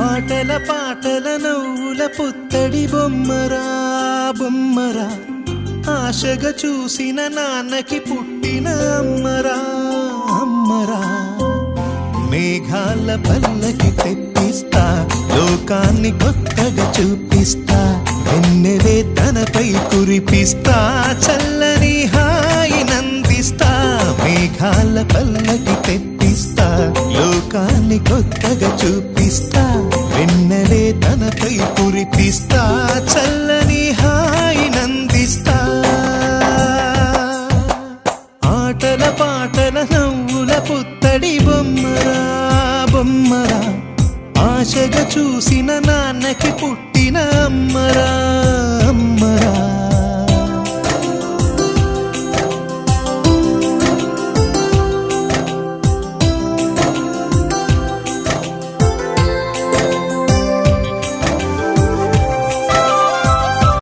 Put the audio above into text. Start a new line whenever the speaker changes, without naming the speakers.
ఆటల పాటల నవ్వుల పుత్తడి బొమ్మరా బొమ్మరా, ఆశగా చూసిన నాన్నకి పుట్టిన అమ్మరా అమ్మరా. మేఘాల పల్లకి తెప్పిస్తా, లోకాన్ని కొత్తగా చూపిస్తా, వెన్నెలే తనపై కురిపిస్తా, చల్లని హాయి నందిస్తా. మేఘాల పల్లకి తెప్పిస్తా, లోకాన్ని కొత్తగా చూపిస్తా, వెన్నెలే తనపై కురిపిస్తా, చల్లని హాయి నందిస్తా. ఆటల పాటల నవ్వుల పుత్తడి బొమ్మరా బొమ్మరా, ఆశగా చూసిన నాన్నకి పుట్టిన అమ్మరా అమ్మరా.